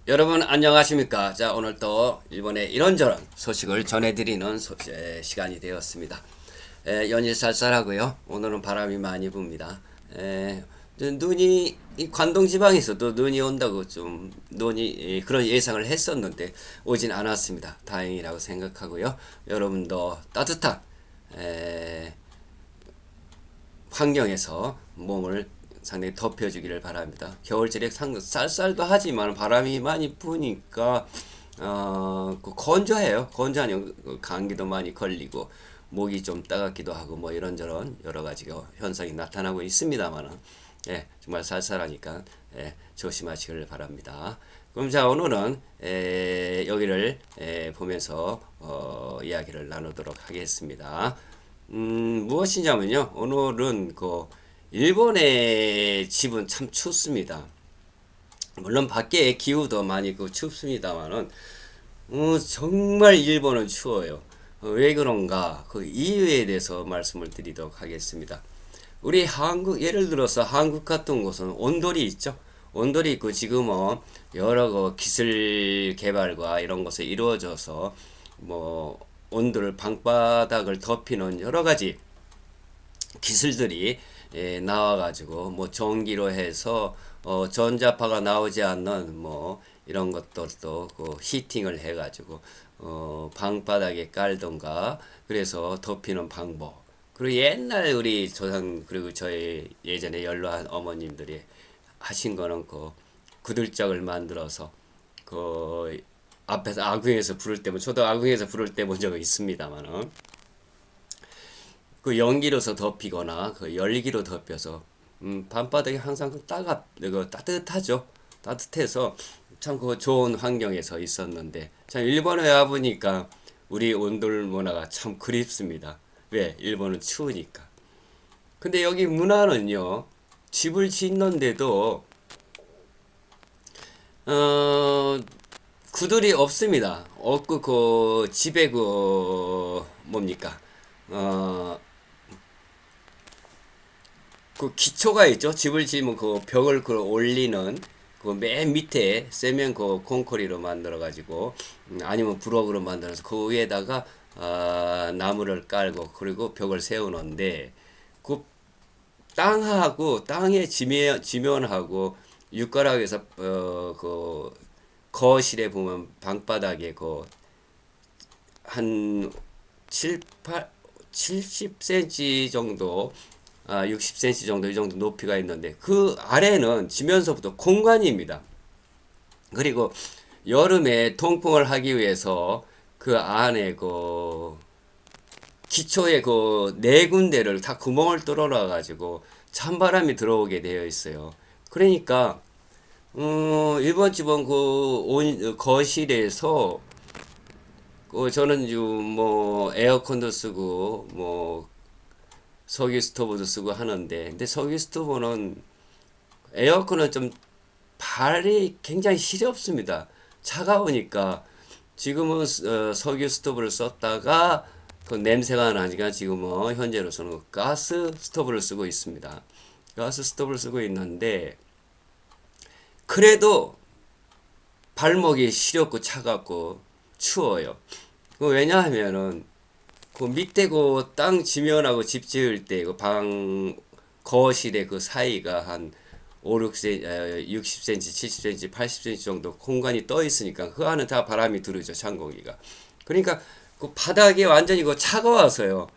여러분 안녕하십니까? 자, 오늘 또 일본의 이런저런 소식을 전해드리는 시간이 되었습니다. 연일 쌀쌀하고요. 오늘은 바람이 많이 붑니다. 눈이 이 관동 지방에서도 눈이 온다고 좀 그런 예상을 했었는데 오진 않았습니다. 다행이라고 생각하고요. 여러분도 따뜻한 에, 환경에서 몸을 상당히 덮여주기를 바랍니다. 겨울철에 쌀쌀도 하지만 바람이 많이 부니까 건조해요. 건조하니 감기도 많이 걸리고 목이 좀 따갑기도 하고 뭐 이런저런 여러 가지 현상이 나타나고 있습니다만은 정말 쌀쌀하니까 조심하시길 바랍니다. 그럼 자 오늘은 여기를 보면서 이야기를 나누도록 하겠습니다. 무엇이냐면요. 오늘은 일본의 집은 참 춥습니다. 물론 밖에 기후도 많이 춥습니다만은 정말 일본은 추워요. 왜 그런가? 그 이유에 대해서 말씀을 드리도록 하겠습니다. 우리 한국 예를 들어서 한국 같은 곳은 온돌이 있죠. 온돌이 있고 지금은 여러 기술 개발과 이런 것에 이루어져서 뭐 온도를 방바닥을 덮이는 여러 가지 기술들이 나와가지고 뭐 전기로 해서 전자파가 나오지 않는 뭐 이런 것들도 히팅을 해가지고 방바닥에 깔던가 그래서 덮이는 방법. 그리고 옛날 우리 조상 그리고 저희 예전에 연로한 어머님들이 하신 거는 구들짝을 만들어서 앞에서 아궁에서 부를 때면 저도 아궁에서 부를 때 본 적은 있습니다만은 연기로서 덮이거나 열기로 덮여서 밤바닥이 항상 따뜻하죠. 따뜻해서 참 좋은 환경에서 있었는데 참 일본에 와 보니까 우리 온돌 문화가 참 그립습니다. 왜? 일본은 추우니까. 근데 여기 문화는요. 집을 짓는데도 구들이 없습니다. 없고 집에 뭡니까? 어, 기초가 있죠. 집을 지으면 벽을 올리는 맨 밑에 세면 콘크리로 만들어 가지고 아니면 브록으로 만들어서 그 위에다가 나무를 깔고 그리고 벽을 세우는데 그 땅하고 땅의 지면하고 육가락에서 거실에 보면 방바닥에 한 7, 8, 70cm 정도 60cm 정도 이 정도 높이가 있는데 그 아래는 지면서부터 공간입니다. 그리고 여름에 통풍을 하기 위해서 그 안에 기초에 네 군데를 다 구멍을 뚫어놔 가지고 찬바람이 들어오게 되어 있어요. 그러니까 일본 집은 거실에서 저는 뭐 에어컨도 쓰고 뭐 석유 스토브도 쓰고 하는데 근데 석유 스토브는 에어컨은 좀 발이 굉장히 시렵습니다. 차가우니까 지금은 석유 스토브를 썼다가 그 냄새가 나니까 지금은 현재로서는 가스 스토브를 쓰고 있습니다. 가스 스토브를 쓰고 있는데 그래도 발목이 시렵고 차갑고 추워요. 왜냐하면은 밑에 땅 지면하고 집 지을 때 거실의 사이가 한 5, 6cm, 60cm, 80cm 정도 공간이 떠 있으니까 그 안은 다 바람이 들어오죠, 찬공기가. 그러니까 바닥이 완전히 차가워서요.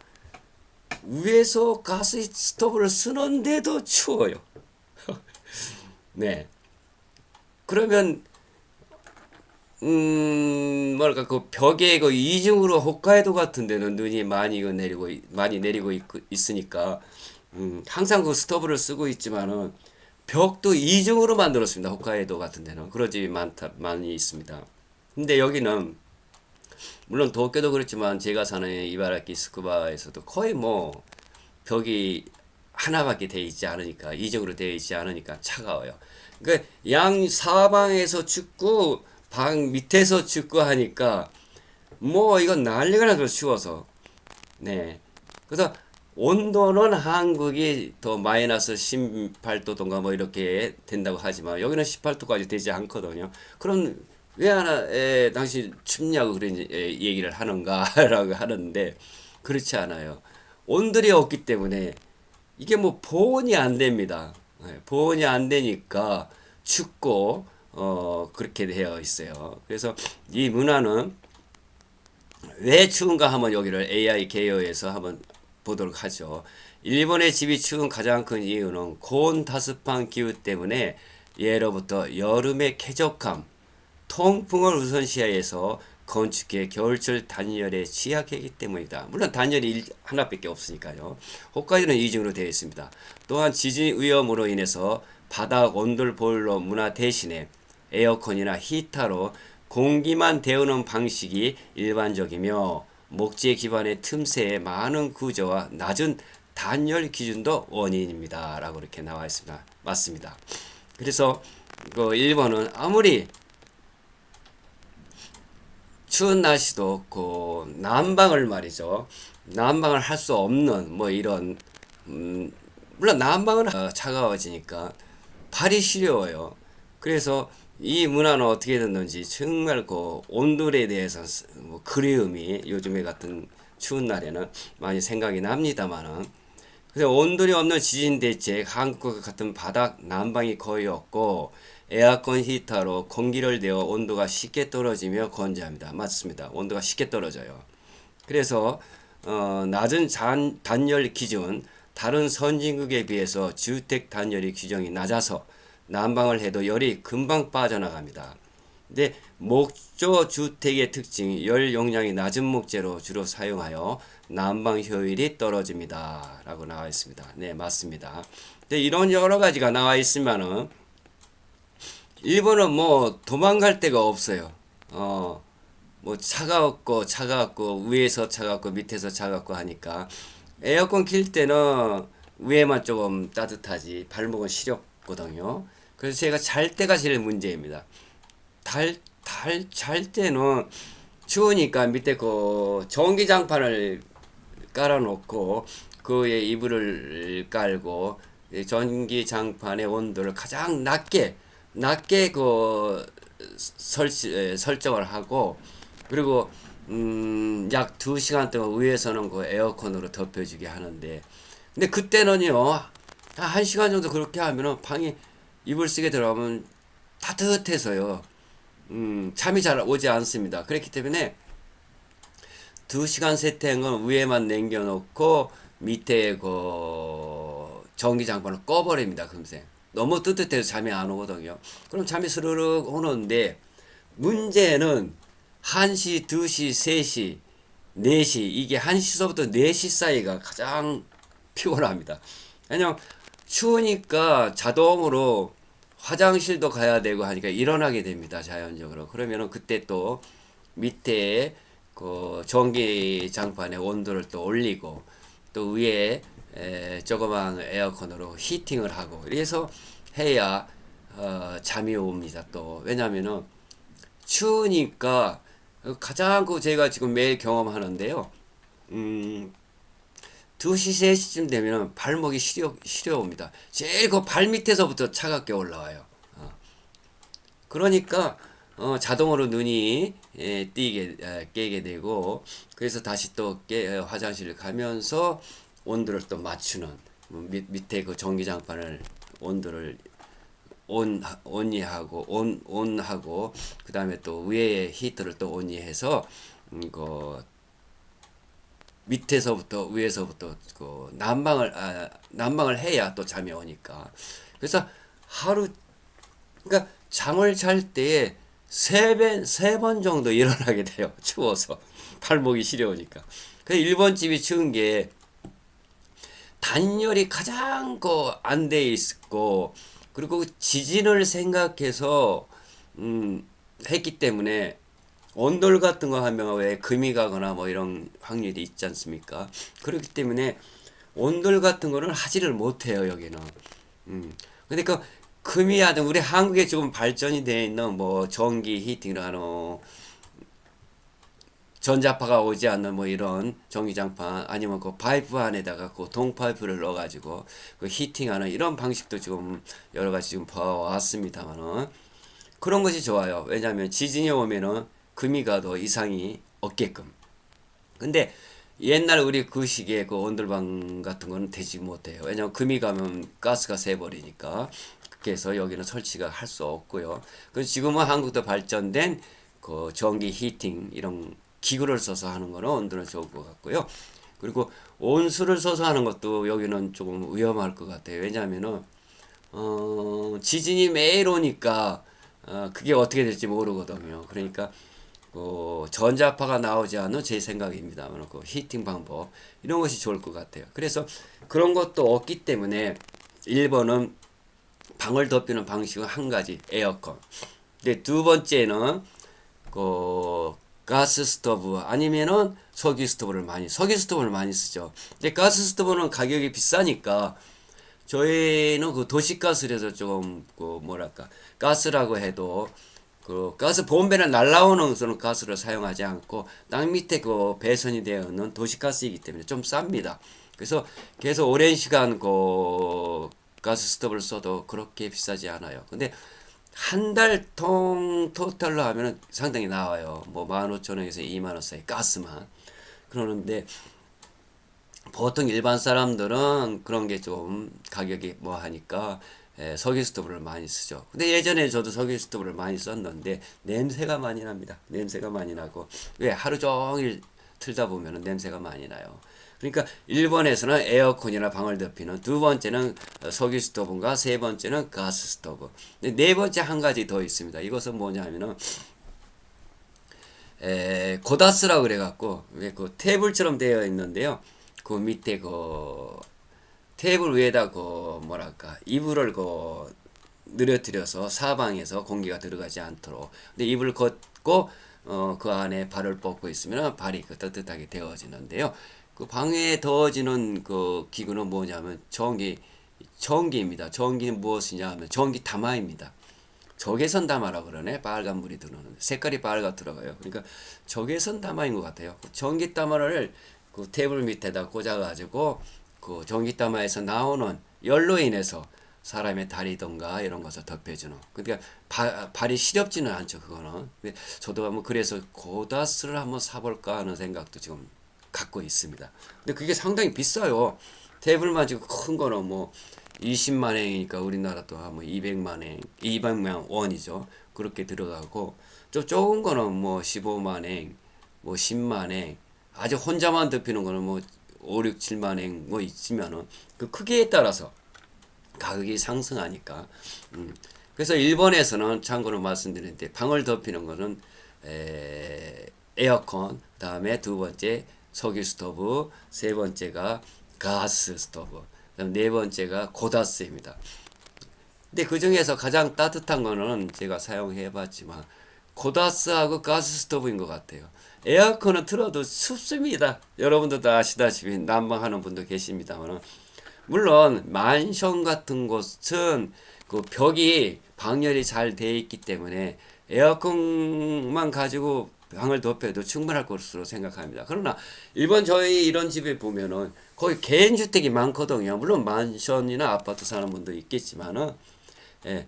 위에서 가스 스토브를 쓰는데도 추워요. 네. 그러면 뭐랄까 벽에 이중으로 홋카이도 같은 데는 눈이 많이 내리고 있으니까 항상 스토브를 쓰고 있지만은 벽도 이중으로 만들었습니다. 홋카이도 같은 데는 그런 집이 많이 있습니다. 근데 여기는 물론 도쿄도 그렇지만 제가 사는 이바라키 스쿠바에서도 거의 뭐 벽이 하나밖에 돼 있지 않으니까 이중으로 되어 있지 않으니까 차가워요. 그러니까 양 사방에서 춥고 방 밑에서 춥고 하니까 뭐 이건 난리가 나서 추워서 네 그래서 온도는 한국이 더 마이너스 18도던가 뭐 이렇게 된다고 하지만 여기는 18도까지 되지 않거든요. 그럼 왜 하나 당신 춥냐고 그런 얘기를 하는가라고 하는데 그렇지 않아요. 온돌이 없기 때문에 이게 뭐 보온이 안 됩니다. 보온이 안 되니까 춥고 그렇게 되어 있어요. 그래서 이 문화는 왜 추운가 하면 여기를 AI 개요에서 한번 보도록 하죠. 일본의 집이 추운 가장 큰 이유는 고온 다습한 기후 때문에 예로부터 여름의 쾌적함, 통풍을 우선시해서 건축의 겨울철 단열에 취약하기 때문이다. 물론 단열이 하나밖에 없으니까요. 홋카이도는 이중으로 되어 있습니다. 또한 지진 위험으로 인해서 바닥 온돌 보일러 문화 대신에 에어컨이나 히터로 공기만 데우는 방식이 일반적이며 목재 기반의 틈새의 많은 구조와 낮은 단열 기준도 원인입니다. 라고 이렇게 나와 있습니다. 맞습니다. 그래서 일본은 아무리 추운 날씨도 없고 난방을 말이죠. 난방을 할 수 없는 뭐 이런 물론 난방은 차가워지니까 발이 시려워요. 그래서 이 문화는 어떻게 됐는지 정말 그 온돌에 대해서 뭐 그리움이 요즘에 같은 추운 날에는 많이 생각이 납니다만은 그래서 온돌이 없는 지진 대책 한국과 같은 바닥 난방이 거의 없고 에어컨 히터로 공기를 데워 온도가 쉽게 떨어지며 건조합니다. 맞습니다. 온도가 쉽게 떨어져요. 그래서 낮은 단열 기준 다른 선진국에 비해서 주택 단열의 규정이 낮아서 난방을 해도 열이 금방 빠져나갑니다. 근데 목조 주택의 특징이 열 용량이 낮은 목재로 주로 사용하여 난방 효율이 떨어집니다. 라고 나와 있습니다. 네, 맞습니다. 근데 이런 여러 가지가 나와 있으면은 일본은 뭐 도망갈 데가 없어요. 뭐 차가웠고 위에서 차갑고 밑에서 차갑고 하니까 에어컨 킬 때는 위에만 조금 따뜻하지 발목은 시렵거든요. 그래서 제가 잘 때가 제일 문제입니다. 잘 때는 추우니까 밑에 그 전기장판을 깔아놓고 그에 이불을 깔고 전기장판의 온도를 가장 낮게 그 설정을 하고 그리고 약 2시간 동안 위에서는 그 에어컨으로 덮여주게 하는데 근데 그때는요 한 1시간 정도 그렇게 하면은 방에 이불 쓰게 들어가면 따뜻해서요 잠이 잘 오지 않습니다. 그렇기 때문에 2시간 세팅은 위에만 남겨놓고 밑에 그 전기장판을 꺼버립니다. 금세. 너무 뜨뜻해서 잠이 안 오거든요. 그럼 잠이 스르륵 오는데 문제는 1시, 2시, 3시, 4시 이게 1시서부터 4시 사이가 가장 피곤합니다. 왜냐면 추우니까 자동으로 화장실도 가야 되고 하니까 일어나게 됩니다. 자연적으로. 그러면은 그때 또 밑에 그 전기장판의 온도를 또 올리고 또 위에 조그만 에어컨으로 히팅을 하고 그래서 해야 잠이 옵니다. 또 왜냐면은 추우니까 가장 그 제가 지금 매일 경험하는데요. 2시, 3시쯤 되면 발목이 시려옵니다. 제일 그 발 밑에서부터 차갑게 올라와요. 그러니까 자동으로 눈이 깨게 되고 그래서 다시 또 화장실을 가면서 온도를 또 맞추는 밑에 그 전기장판을 온도를 온하고 그 다음에 또 위에 히터를 또 온이해서 그 밑에서부터 위에서부터 그 난방을 해야 또 잠이 오니까 그래서 하루 그러니까 잠을 잘 때에 세 번 정도 일어나게 돼요. 추워서 발목이 시려우니까. 그 일본 집이 추운 게 단열이 가장 안 돼 있고 그리고 지진을 생각해서 했기 때문에 온돌 같은 거 하면 왜 금이 가거나 뭐 이런 확률이 있지 않습니까? 그렇기 때문에 온돌 같은 거는 하지를 못해요 여기는. 근데 그 금이 하든 우리 한국에 지금 발전이 되어 있는 뭐 전기 히팅을 하는 전자파가 오지 않는 뭐 이런 전기장판 아니면 그 파이프 안에다가 그 동파이프를 넣어가지고 그 히팅하는 이런 방식도 지금 여러 가지 지금 봐왔습니다만은 그런 것이 좋아요. 왜냐하면 지진이 오면은 금이 가도 이상이 없게끔. 근데 옛날 우리 그 시기에 그 온돌방 같은 거는 되지 못해요. 왜냐면 금이 가면 가스가 새버리니까. 그래서 여기는 설치가 할 수 없고요. 그 지금은 한국도 발전된 그 전기 히팅 이런 기구를 써서 하는 거는 온도는 좋을 것 같고요. 그리고 온수를 써서 하는 것도 여기는 조금 위험할 것 같아요. 왜냐하면은 지진이 매일 오니까 그게 어떻게 될지 모르거든요. 그러니까 전자파가 나오지 않은 제 생각입니다만 그 히팅 방법 이런 것이 좋을 것 같아요. 그래서 그런 것도 없기 때문에 1번은 방을 덮이는 방식은 한 가지 에어컨. 근데 두 번째는 그 가스 스토브 아니면은 석유 스토브를 많이 쓰죠. 근데 가스 스토브는 가격이 비싸니까 저희는 그 도시가스라서 좀 그 뭐랄까 가스라고 해도 그 가스 보온배는 날라오는 그런 가스를 사용하지 않고 땅 밑에 그 배선이 되어 있는 도시가스이기 때문에 좀 쌉니다. 그래서 계속 오랜 시간 그 가스 스토브를 써도 그렇게 비싸지 않아요. 근데 한 달 통 토탈로 하면은 상당히 나와요. 뭐 15,000원에서 2만 원 사이 가스만. 그러는데 보통 일반 사람들은 그런 게 좀 가격이 뭐 하니까 석유 스토브를 많이 쓰죠. 근데 예전에 저도 석유 스토브를 많이 썼는데 냄새가 많이 납니다. 냄새가 많이 나고 왜 하루 종일 틀다 보면 냄새가 많이 나요. 그러니까 1번에서는 에어컨이나 방을 덮이는 두 번째는 석유 스토브인가 세 번째는 가스 스토브. 네 번째 한 가지 더 있습니다. 이것은 뭐냐면은 고다스라고 그래갖고 왜 그 테이블처럼 되어 있는데요. 그 밑에 그 테이블 위에다 그 뭐랄까 이불을 그 늘어뜨려서 사방에서 공기가 들어가지 않도록. 근데 이불을 걷고 그 안에 발을 뻗고 있으면 발이 그 따뜻하게 데워지는데요. 그 방에 더워지는 그 기구는 뭐냐면 전기입니다. 전기는 무엇이냐 하면 전기 담화입니다. 적외선 담화라 그러네. 빨간 물이 들어오는 색깔이 빨갛 들어가요. 그러니까 적외선 담화인 것 같아요. 전기 담화를 그 테이블 밑에다 꽂아가지고 그 전기 담화에서 나오는 열로 인해서 사람의 다리든가 이런 것을 덮여주는. 그러니까 발이 시렵지는 않죠. 그거는. 저도 한번 그래서 고다스를 한번 사볼까 하는 생각도 지금 갖고 있습니다. 근데 그게 상당히 비싸요. 테이블만 지금 큰 거는 뭐 20만 원이니까 우리나라도 뭐 200만 원이죠. 그렇게 들어가고 좀 적은 거는 뭐 15만 원, 뭐 10만 원, 아주 혼자만 덮이는 거는 뭐 5, 6, 7만 원 뭐 있으면은 그 크기에 따라서 가격이 상승하니까. 그래서 일본에서는 참고로 말씀드리는데 방을 덮이는 거는 에어컨, 다음에 두 번째 석유 스토브, 세 번째가 가스 스토브, 그다음 네 번째가 고다스입니다. 근데 그 중에서 가장 따뜻한 거는 제가 사용해 봤지만 고다스하고 가스 스토브인 것 같아요. 에어컨은 틀어도 춥습니다. 여러분들도 아시다시피 난방하는 분도 계십니다만 물론 만션 같은 곳은 그 벽이 방열이 잘 돼 있기 때문에 에어컨만 가지고 방을 덮여도 충분할 것으로 생각합니다. 그러나 일본 저희 이런 집에 보면은 거의 개인 주택이 많거든요. 물론 만션이나 아파트 사는 분도 있겠지만은 예,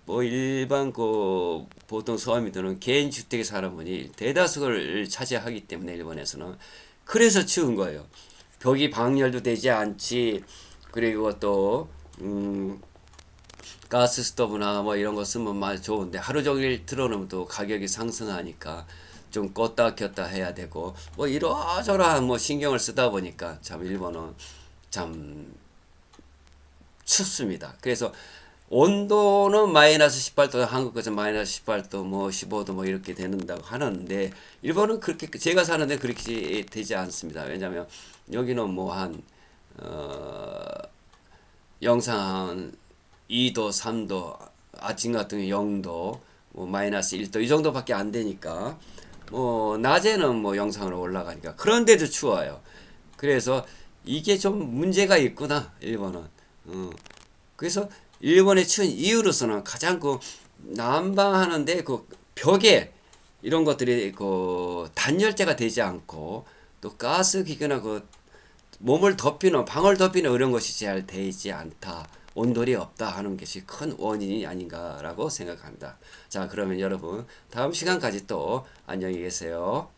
뭐 일반 그 보통 서민들은 개인 주택에 사는 분이 대다수를 차지하기 때문에 일본에서는 그래서 추운 거예요. 벽이 방열도 되지 않지. 그리고 또 가스 스토브나 뭐 이런 거 쓰면 많이 좋은데 하루 종일 틀어놓으면 또 가격이 상승하니까 좀 껐다 켰다 해야 되고 뭐 이러저러한 뭐 신경을 쓰다 보니까 참 일본은 참 춥습니다. 그래서 온도는 마이너스 18도, 한국에서 마이너스 18도, 뭐 15도 뭐 이렇게 되는다고 하는데 일본은 그렇게 제가 사는데 그렇게 되지 않습니다. 왜냐하면 여기는 뭐 한 영상 한 2도, 3도, 아침 같은 경우 0도, 뭐 마이너스 1도 이 정도밖에 안 되니까 뭐 낮에는 뭐 영상으로 올라가니까 그런데도 추워요. 그래서 이게 좀 문제가 있구나 일본은. 그래서 일본의 추운 이유로서는 가장 그 난방하는데 그 벽에 이런 것들이 그 단열재가 되지 않고 또 가스기구나 그 몸을 덮이는 방을 덮이는 이런 것이 잘 되지 않다. 온돌이 없다 하는 것이 큰 원인이 아닌가라고 생각합니다. 자, 그러면 여러분 다음 시간까지 또 안녕히 계세요.